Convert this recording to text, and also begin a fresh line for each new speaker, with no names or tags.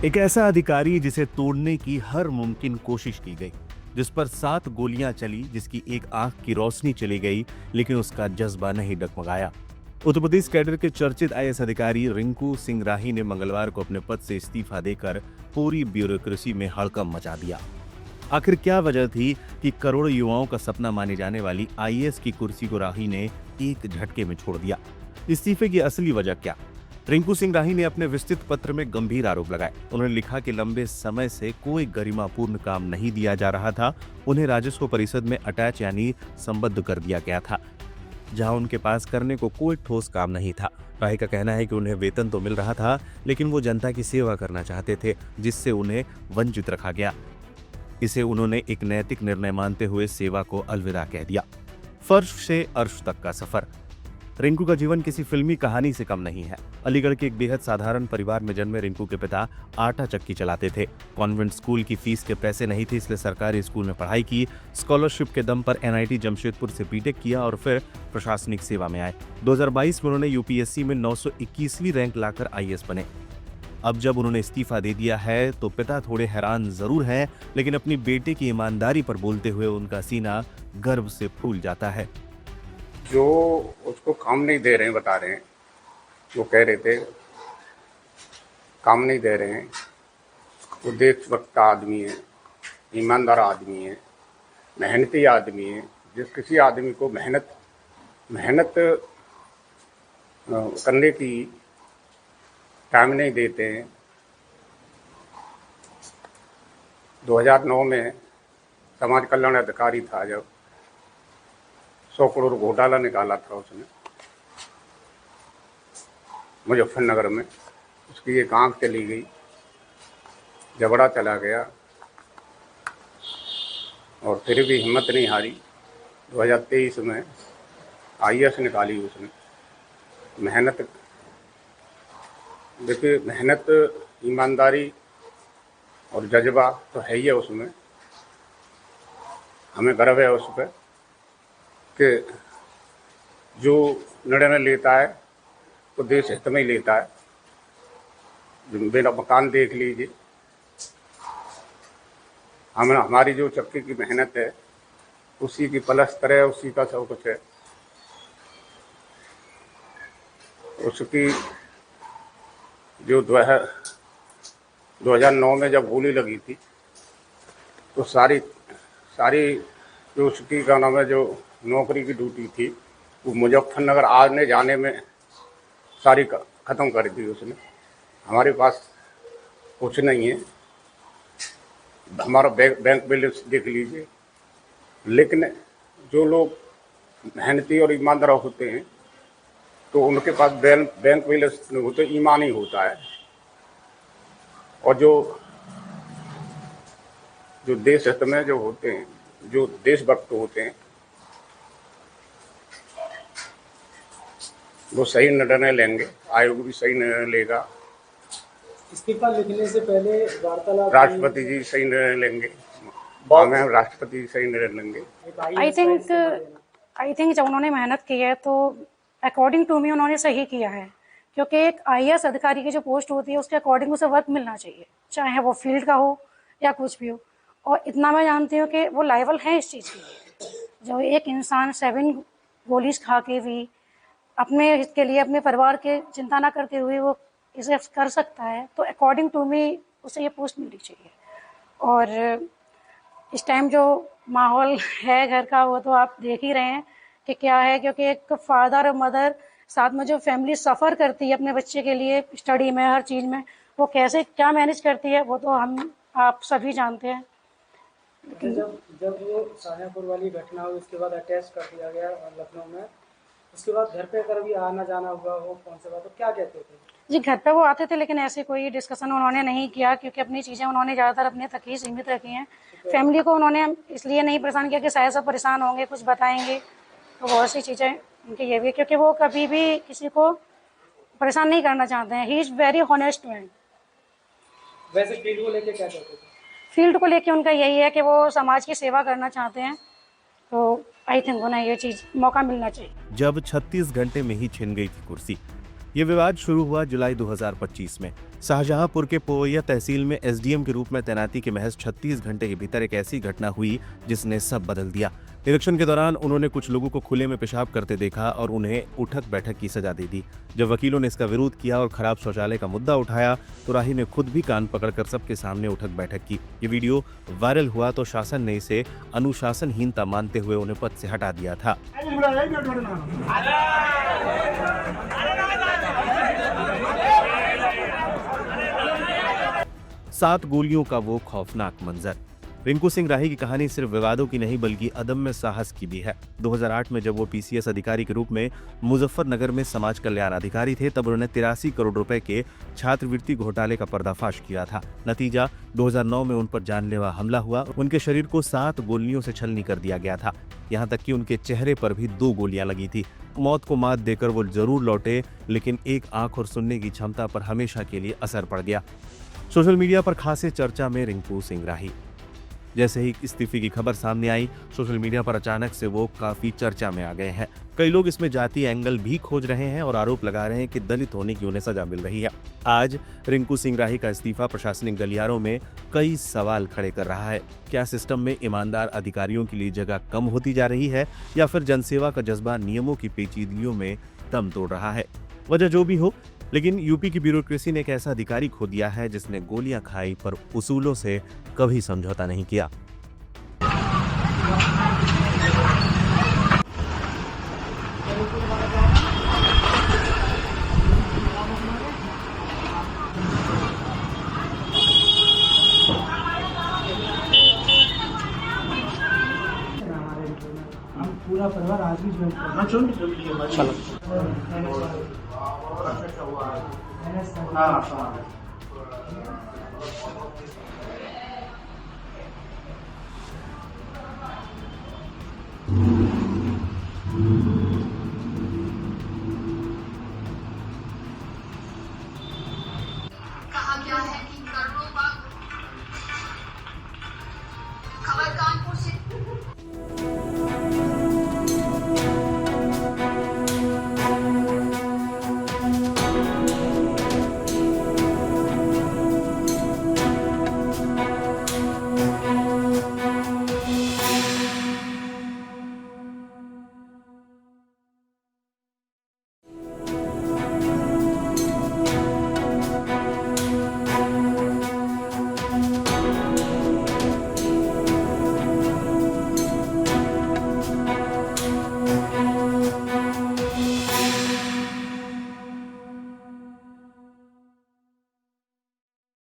एक ऐसा अधिकारी जिसे तोड़ने की हर मुमकिन कोशिश की गई, जिस पर 7 गोलियां चली, जिसकी एक आंख की रोशनी चली गई, लेकिन उसका जज्बा नहीं डगमगाया। उत्तर प्रदेश कैडर के चर्चित आईएएस अधिकारी रिंकू सिंह राही ने मंगलवार को अपने पद से इस्तीफा देकर पूरी ब्यूरोक्रेसी में हड़कंप मचा दिया। आखिर क्या वजह थी कि करोड़ों युवाओं का सपना मानी जाने वाली आईएएस की कुर्सी को राही ने एक झटके में छोड़ दिया? इस्तीफे की असली वजह क्या? रिंकू सिंह राही ने अपने विस्तृत पत्र में गंभीर आरोप लगाए। उन्होंने लिखा कि लंबे समय से कोई गरिमापूर्ण काम नहीं दिया जा रहा था। उन्हें राजस्व परिषद में अटैच यानी संबद्ध कर दिया गया था, जहां उनके पास करने को कोई ठोस काम नहीं था। राही का कहना है कि उन्हें वेतन तो मिल रहा था, लेकिन वो जनता की सेवा करना चाहते थे, जिससे उन्हें वंचित रखा गया। इसे उन्होंने एक नैतिक निर्णय मानते हुए सेवा को अलविदा कह दिया। फर्श से अर्श तक का सफर। रिंकू का जीवन किसी फिल्मी कहानी से कम नहीं है। अलीगढ़ के एक बेहद साधारण परिवार में जन्मे रिंकू के पिता आटा चक्की चलाते थे। कॉन्वेंट स्कूल की फीस के पैसे नहीं थे, इसलिए सरकारी स्कूल में पढ़ाई की। स्कॉलरशिप के दम पर एनआईटी जमशेदपुर से बीटेक किया और फिर प्रशासनिक सेवा में आए। 2022 में उन्होंने यूपीएससी में 921वीं रैंक लाकर आईएएस बने। अब जब उन्होंने इस्तीफा दे दिया है तो पिता थोड़े हैरान जरूर हैं, लेकिन अपनी बेटे की ईमानदारी पर बोलते हुए उनका सीना गर्व से फूल जाता है।
जो उसको काम नहीं दे रहे हैं, बता रहे हैं, वो कह रहे थे काम नहीं दे रहे हैं। वो देशभक्त आदमी है, ईमानदार आदमी है, मेहनती आदमी है। जिस किसी आदमी को मेहनत करने की टाइम नहीं देते हैं। 2009 में समाज कल्याण अधिकारी था, जब 100 करोड़ घोटाला निकाला था उसने मुजफ्फरनगर में। उसकी एक आंख चली गई, जबड़ा चला गया, और फिर भी हिम्मत नहीं हारी। 2023 में आईएएस निकाली उसने। मेहनत, देखिए, मेहनत, ईमानदारी और जज्बा तो है ही है उसमें। हमें गर्व है उस पर कि जो निर्णय लेता है तो देश हित में ही लेता है। मेरा मकान देख लीजिए, हमारी जो चक्की की मेहनत है, उसी की पलस्तर है, उसी का सब कुछ है। उसकी जो 2009 में जब गोली लगी थी, तो सारी जो उसकी का नाम है, जो नौकरी की ड्यूटी थी, वो मुजफ्फरनगर आने जाने में सारी ख़त्म कर दी उसने। हमारे पास कुछ नहीं है, हमारा बैंक बैलेंस देख लीजिए। लेकिन जो लोग मेहनती और ईमानदार होते हैं, तो उनके पास बैंक बैलेंस नहीं होते, ईमान ही होता है। और जो देश हित में जो होते हैं, जो देशभक्त होते हैं, वो सही निर्णय लेंगे। आयोग भी सही निर्णय लेगा।
इस्तीफा लिखने से पहले वार्तालाप,
राष्ट्रपति जी सही निर्णय लेंगे। हमें राष्ट्रपति जी सही निर्णय लेंगे।
आई थिंक जब उन्होंने मेहनत की है तो अकॉर्डिंग टू मी उन्होंने सही किया है, क्योंकि एक आईएएस अधिकारी की जो पोस्ट होती है उसके अकॉर्डिंग उसे वर्क मिलना चाहिए, चाहे वो फील्ड का हो या कुछ भी हो। और इतना मैं जानती हूँ कि वो लायबल है इस चीज़ के लिए। जो एक इंसान 7 गोलीज खा के भी अपने हित के लिए, अपने परिवार के चिंता ना करते हुए वो इसे कर सकता है, तो अकॉर्डिंग टू मी उसे ये पोस्ट मिलनी चाहिए। और इस टाइम जो माहौल है घर का, वो तो आप देख ही रहे हैं कि क्या है, क्योंकि एक फादर और मदर साथ में जो फैमिली सफ़र करती है अपने बच्चे के लिए, स्टडी में, हर चीज़ में, वो कैसे क्या मैनेज करती है, वो तो आप सभी जानते हैं।
जब वो शाहजहाँपुर वाली घटना हुई, उसके बाद अटैच कर दिया गया लखनऊ में, उसके बाद घर पे अगर भी आना जाना हुआ हो कौन से बात, तो क्या कहते थे
जी? घर पे वो आते थे, लेकिन ऐसे कोई डिस्कशन उन्होंने नहीं किया, क्योंकि अपनी चीज़ें उन्होंने ज़्यादातर अपने तक ही सीमित रखी हैं। फैमिली को उन्होंने इसलिए नहीं परेशान किया कि शायद सब परेशान होंगे, कुछ बताएंगे, तो बहुत सी चीज़ें उनकी ये भी, क्योंकि वो कभी भी किसी को परेशान नहीं करना चाहते हैं। He is very honest man.
वैसे फील्ड को लेके क्या कहते थे?
फील्ड को लेके उनका यही है कि वो समाज की सेवा करना चाहते हैं, तो आई थिंक उन्हें ये चीज़ मौका मिलना चाहिए।
जब 36 घंटे में ही छिन गई थी कुर्सी, ये विवाद शुरू हुआ जुलाई 2025 में। शाहजहांपुर के पोवैया तहसील में एसडीएम के रूप में तैनाती के महज 36 घंटे के भीतर एक ऐसी घटना हुई जिसने सब बदल दिया। निरीक्षण के दौरान उन्होंने कुछ लोगों को खुले में पेशाब करते देखा और उन्हें उठक बैठक की सजा दे दी। जब वकीलों ने इसका विरोध किया और खराब शौचालय का मुद्दा उठाया तो राही ने खुद भी कान पकड़कर सबके सामने उठक बैठक की। ये वीडियो वायरल हुआ तो शासन ने इसे अनुशासनहीनता मानते हुए उन्हें पद से हटा दिया था। 7 गोलियों का वो खौफनाक मंजर। रिंकू सिंह राही की कहानी सिर्फ विवादों की नहीं बल्कि अदम्य साहस की भी है। 2008 में जब वो पीसीएस अधिकारी के रूप में मुजफ्फरनगर में समाज कल्याण अधिकारी थे तब उन्होंने 83 करोड़ रुपए के छात्रवृत्ति घोटाले का पर्दाफाश किया था। नतीजा 2009 में उन पर जानलेवा हमला हुआ। उनके शरीर को 7 गोलियों से छलनी कर दिया गया था। यहाँ तक कि उनके चेहरे पर भी 2 गोलियां लगी थी। मौत को मात देकर वो जरूर लौटे, लेकिन एक आंख और सुनने की क्षमता पर हमेशा के लिए असर पड़ गया। सोशल मीडिया पर खासे चर्चा में रिंकू सिंह राही। जैसे ही इस्तीफे की खबर सामने आई, सोशल मीडिया पर अचानक से वो काफी चर्चा में आ गए हैं। कई लोग इसमें जाति एंगल भी खोज रहे हैं और आरोप लगा रहे हैं कि दलित होने की उन्हें सजा मिल रही है। आज रिंकू सिंह राही का इस्तीफा प्रशासनिक गलियारों में कई सवाल खड़े कर रहा है। क्या सिस्टम में ईमानदार अधिकारियों के लिए जगह कम होती जा रही है या फिर जनसेवा का जज्बा नियमों की पेचीदगियों में दम तोड़ रहा है? वजह जो भी हो, लेकिन यूपी की ब्यूरोक्रेसी ने एक ऐसा अधिकारी खो दिया है जिसने गोलियां खाई पर उसूलों से कभी समझौता नहीं किया।
हम पूरा परिवार आज भी ज्वाइन कर